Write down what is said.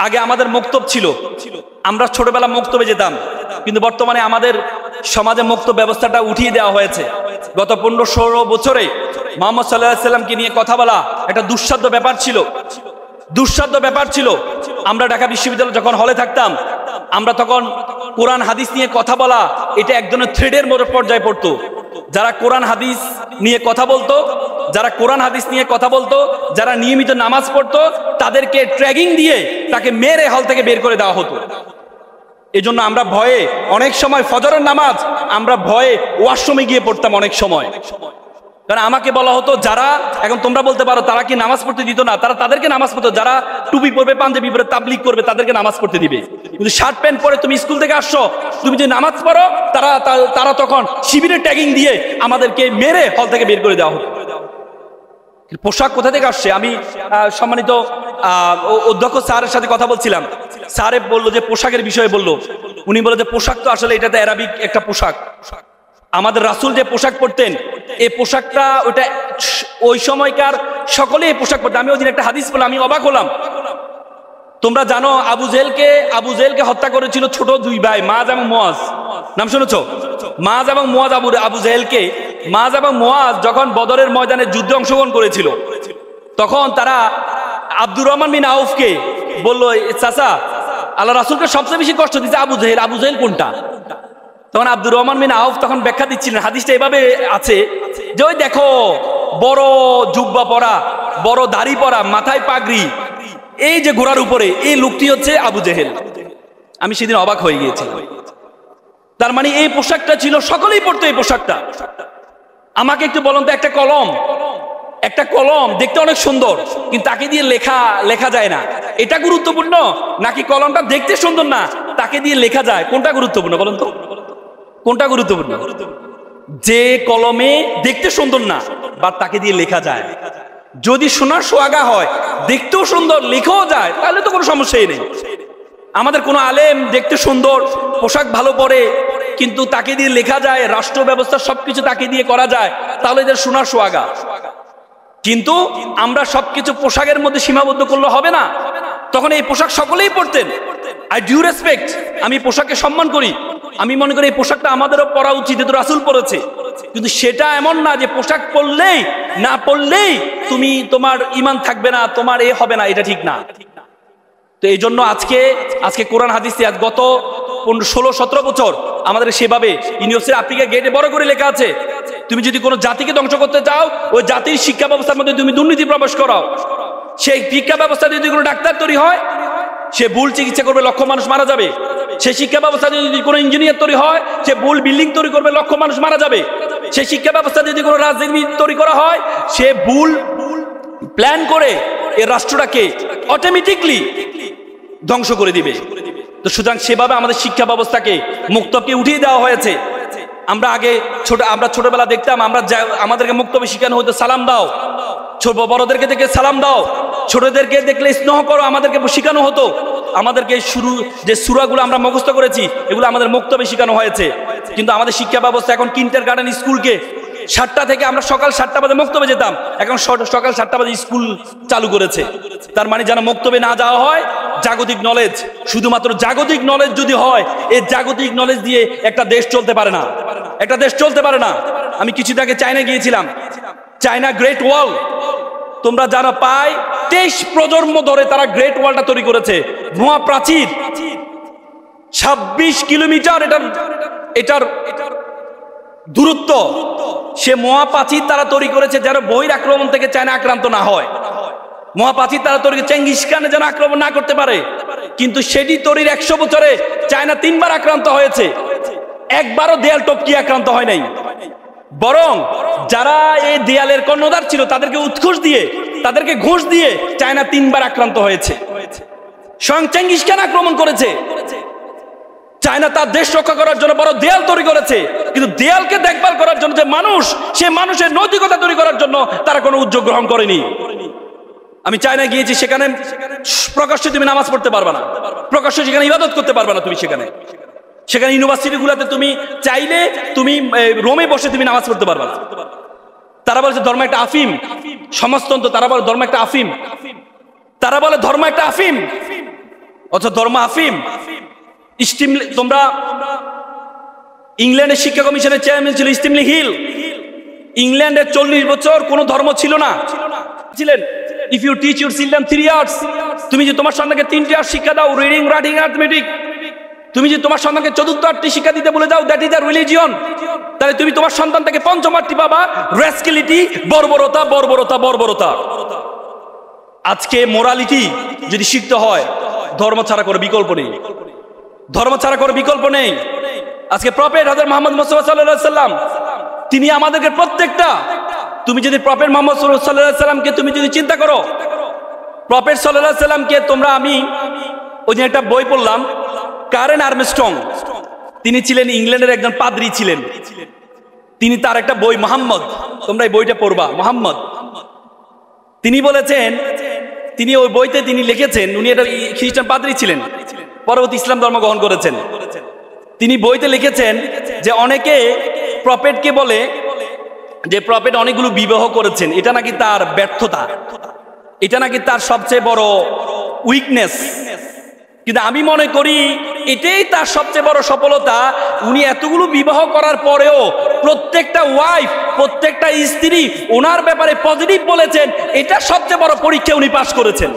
আগে আমাদের মক্তব ছিল, আমরা ছোটবেলা মক্তবে যেতাম, কিন্তু বর্তমানে আমাদের সমাজে মক্তব ব্যবস্থাটা উঠিয়ে দেওয়া হয়েছে। গত 15-16 বছরে মুহাম্মদ সাল্লাল্লাহু আলাইহি সাল্লামকে নিয়ে কথা বলা একটা দুঃসাধ্য ব্যাপার ছিল। আমরা ঢাকা বিশ্ববিদ্যালয়ে যখন হলে থাকতাম, আমরা তখন কোরআন হাদিস নিয়ে কথা বলা এটা এক ধরনের থ্রেডের মতো পর্যায়ে পড়তো। যারা কোরআন হাদিস নিয়ে কথা বলতো, যারা নিয়মিত নামাজ পড়তো, তাদেরকে ট্র্যাগিং দিয়ে তাকে মেরে হল থেকে বের করে দেওয়া হতো। এজন্য আমরা ভয়ে অনেক সময় ফজরের নামাজ আমরা ভয়ে ওয়াশরুমে গিয়ে পড়তাম অনেক সময়। কারণ আমাকে বলা হতো, যারা এখন তোমরা বলতে পারো তারা কি নামাজ পড়তে দিত না, তাদেরকে নামাজ পড়তো। যারা টুপি পরবে, পাঞ্জাবি পরে তাবলিগ করবে, তাদেরকে নামাজ পড়তে দিবে। কিন্তু শার্ট প্যান্ট পরে তুমি স্কুল থেকে আসছো, তুমি যে নামাজ পড়ো, তারা তখন শিবিরের ট্যাগিং দিয়ে আমাদেরকে মেরে হল থেকে বের করে দেওয়া হতো। পোশাক কোথা থেকে আসছে? আমি সম্মানিত অধ্যক্ষ স্যারের সাথে কথা বলছিলাম, স্যারে বললো যে পোশাকের বিষয়ে বললো, উনি বললো যে পোশাক তো আসলে এটাতে অ্যারাবিক একটা পোশাক। আমাদের রাসূল যে পোশাক পরতেন, এই পোশাকটা ওটা ওই সময়কার সকলে এই পোশাক পরতেন। আমি ওই দিন একটা হাদিস বললাম, আমি অবাক হলাম। তোমরা জানো আবু জেহেলকে হত্যা করেছিল ছোট দুই ভাই, মাজ এবং মুয়াজ। নাম শুনেছো? মাজ এবং মুয়াজ। মাজ এবং মুয়াজ যখন বদরের ময়দানে যুদ্ধে অংশগ্রহণ করেছিল, তখন তারা আব্দুর রহমান বিন আউফকে বলল, চাচা, আল্লাহ রাসূলকে সবচেয়ে বেশি কষ্ট দিচ্ছে আবু জেহেল কোনটা? তখন আব্দুর রহমান বিন আউফ তখন ব্যাখ্যা দিচ্ছিলেন, হাদিসটা এভাবে আছে যে ওই দেখো বড় জুব্বা পরা, বড় দাড়ি পরা, মাথায় পাগড়ি, এই যে ঘোড়ার উপরে, এই লোকটি হচ্ছে আবু জেহেল। আমি সেদিন অবাক হয়ে গিয়েছিলাম। তার মানে এই পোশাকটা ছিল, সকলেই পড়তো এই পোশাকটা। আমাকে একটু বলুন তো, একটা কলম দেখতে অনেক সুন্দর, কিন্তু তাকে দিয়ে লেখা যায় না, এটা গুরুত্বপূর্ণ নাকি কলমটা দেখতে সুন্দর না তাকে দিয়ে লেখা যায়, কোনটা গুরুত্বপূর্ণ বলুন তো? কোনটা গুরুত্বপূর্ণ? যে কলমে দেখতে সুন্দর না বা তাকে দিয়ে লেখা যায়, যদি সোনার সোহাগা হয়, দেখতেও সুন্দর, লেখাও যায়, তাহলে তো কোনো সমস্যাই নেই। আমাদের কোনো আলেম দেখতে সুন্দর, পোশাক ভালো পরে, কিন্তু তাকে দিয়ে লেখা যায়, রাষ্ট্র ব্যবস্থা সবকিছু তাকে দিয়ে করা যায়, তাহলে এদের সোনার সোহাগা। কিন্তু আমরা সবকিছু পোশাকের মধ্যে সীমাবদ্ধ করলে হবে না। তখন এই পোশাক সকলেই পরতেন। আই ডিউ রেসপেক্ট, আমি পোশাককে সম্মান করি। আমি মনে করি এই পোশাকটা আমাদেরও পরা উচিত, যেহেতু রাসূল পরেছে। কিন্তু সেটা এমন না যে পোশাক পরলেই না পরলেই তোমার ঈমান থাকবে না, তোমার এ হবে না, এটা ঠিক না। তো এই জন্য আজকে কোরআন হাদিস গত 16-17 বছর আমাদের সেভাবে ইউনিভার্সিটি আফ্রিকা গেটে বড় করে লেখা আছে, তুমি যদি কোনো জাতিকে ধ্বংস করতে চাও, ওই জাতির শিক্ষা ব্যবস্থার মধ্যে তুমি দুর্নীতি প্রবেশ করাও। সেই শিক্ষা ব্যবস্থা যদি কোনো ডাক্তার তৈরি হয়, সে ভুল চিকিৎসা করবে, লক্ষ মানুষ মারা যাবে। সেই শিক্ষা ব্যবস্থা যদি কোনো ইঞ্জিনিয়ার তৈরি হয়, সে ভুল বিল্ডিং তৈরি করবে, লক্ষ মানুষ মারা যাবে। সেই শিক্ষা ব্যবস্থা যদি কোনো রাজনীতি তৈরি করা হয়, সে ভুল প্ল্যান করে এই রাষ্ট্রটাকে অটোমেটিকলি ধ্বংস করে দিবে। তো সুতরাং সেভাবে আমাদের শিক্ষা ব্যবস্থাকে, মুক্তবকে উঠিয়ে দেওয়া হয়েছে। আমরা ছোটবেলা দেখতাম, আমাদেরকে মুক্তবে শিখানো হতো সালাম দাও, বড়দেরকে দেখে সালাম দাও, ছোটদেরকে দেখলে স্নেহ করো, আমাদেরকে শিখানো হতো। আমাদেরকে শুরু যে সূরাগুলো আমরা মুখস্থ করেছি, এগুলো আমাদের মুক্তবে শিখানো হয়েছে। কিন্তু আমাদের শিক্ষা ব্যবস্থা এখন কিন্ডারগার্টেন স্কুলকে 7টা থেকে আমরা সকাল 7টা বাজে মুক্তবে যেতাম, এখন সকাল 7টা বাজে স্কুল চালু করেছে। তার মানে যেন মুক্তবে না যাওয়া হয়, জাগতিক নলেজ, শুধুমাত্র জাগতিক নলেজ যদি হয়, এই জাগতিক নলেজ দিয়ে একটা দেশ চলতে পারে না। আমি কিছুদিন আগে চায়না গিয়েছিলাম, চায়না গ্রেট ওয়াল, তোমরা যারা 23 প্রজন্ম ধরে তারা গ্রেট ওয়ালটা তৈরি করেছে, মহাপ্রাচীর 26 কিলোমিটার এটার দূরত্ব। সে মহাপ্রাচীর তারা তৈরি করেছে যেন বহির আক্রমণ থেকে চায়না আক্রান্ত না হয়। মহাপ্রাচীর তারা তৈরি করেছে চেঙ্গিস খানে যেন আক্রমণ না করতে পারে। কিন্তু সেটি তৈরির 100 বছরে চায়না 3 বার আক্রান্ত হয়েছে, একবারও দেয়াল টপকি আক্রান্ত হয় নাই। বরং যারা এই দেয়ালের কর্ণধার ছিল তাদেরকে তাদেরকে ঘুষ দিয়ে চায়না 3 বার আক্রান্ত হয়েছে। স্বয়ং চেঙ্গিস খান আক্রমণ করেছে। চায়না তার দেশ রক্ষা করার জন্য বড় দেয়াল তৈরি করেছে, কিন্তু দেয়ালকে দেখভাল করার জন্য যে মানুষ, সে মানুষের নৈতিকতা তৈরি করার জন্য তারা কোনো উদ্যোগ গ্রহণ করেনি। আমি চায়নায় গিয়েছি, সেখানে প্রকাশ্যে তুমি নামাজ পড়তে পারবে না, প্রকাশ্যে সেখানে ইবাদত করতে পারবে না। তুমি সেখানে ইউনিভার্সিটিগুলোতে তুমি চাইলে তুমি রোমে বসে তুমি নামাজ পড়তে পারবে না। তারা বলছে ধর্ম একটা আফিম, সমাজতন্ত্র। তারা বলে ধর্ম একটা আফিম। অথচ ধর্ম আফিম স্টিম। তোমরা ইংল্যান্ডের শিক্ষা কমিশনের চেয়ারম্যান ছিল স্টিমলি হিল। ইংল্যান্ডের 40 বছর কোনো ধর্ম ছিল না, ছিলেন if you teach your children 3 years, তুমি যে তোমার সন্তানকে 3 ইয়ার্স শিক্ষা দাও, রিডিং রাইটিং অ্যারিথমেটিক, তুমি যে তোমার সন্তানকে 4th আর্টটি শিক্ষা দিতে বলে দাও, দ্যাট ইজ আ রিলিজিয়ন, তাহলে তুমি তোমার সন্তান থেকে 5ম আর্টটি পাবা, রেসকিলিটি, বর্বরতা বর্বরতা বর্বরতা। আজকে মোরালিটি যদি শিখতে হয়, ধর্ম ছাড়া কোনো বিকল্প নেই, ধর্ম ছাড়া কোনো বিকল্প নেই। আজকে প্রফেট হযরত মুহাম্মদ মুস্তাফা সাল্লাল্লাহু আলাইহি সাল্লাম, তিনি আমাদেরকে প্রত্যেকটা, তুমি যদি প্রফেট মুহাম্মদ সাল্লাল্লাহু আলাইহি সাল্লামকে তুমি যদি চিন্তা করো, প্রফেট সাল্লাল্লাহু আলাইহি সাল্লামকে তোমরা, আমি ওই যে একটা বই পড়লাম, কারেন আর্মস্ট্রং, তিনি ছিলেন ইংল্যান্ডের একজন পাদ্রী ছিলেন, তিনি তার একটা বই মুহাম্মদ, তোমরা এই বইটা পড়বা, মুহাম্মদ, তিনি বলেছেন, তিনি ওই বইতে তিনি লিখেছেন, উনি একটা খ্রিস্টান পাদ্রী ছিলেন, পরবর্তী ইসলাম ধর্ম গ্রহণ করেছেন। তিনি বইতে লিখেছেন যে অনেকে প্রফেটকে বলে যে প্রফেট অনেকগুলো বিবাহ করেছেন, এটা নাকি তার ব্যর্থতা, এটা নাকি তার সবচেয়ে বড় উইকনেস। কিন্তু আমি মনে করি এটাই তার সবচেয়ে বড় সফলতা। উনি এতগুলো বিবাহ করার পরেও প্রত্যেকটা ওয়াইফ, প্রত্যেকটা স্ত্রী ওনার ব্যাপারে পজিটিভ বলেছেন, এটা সবচেয়ে বড় পরীক্ষা উনি পাশ করেছেন।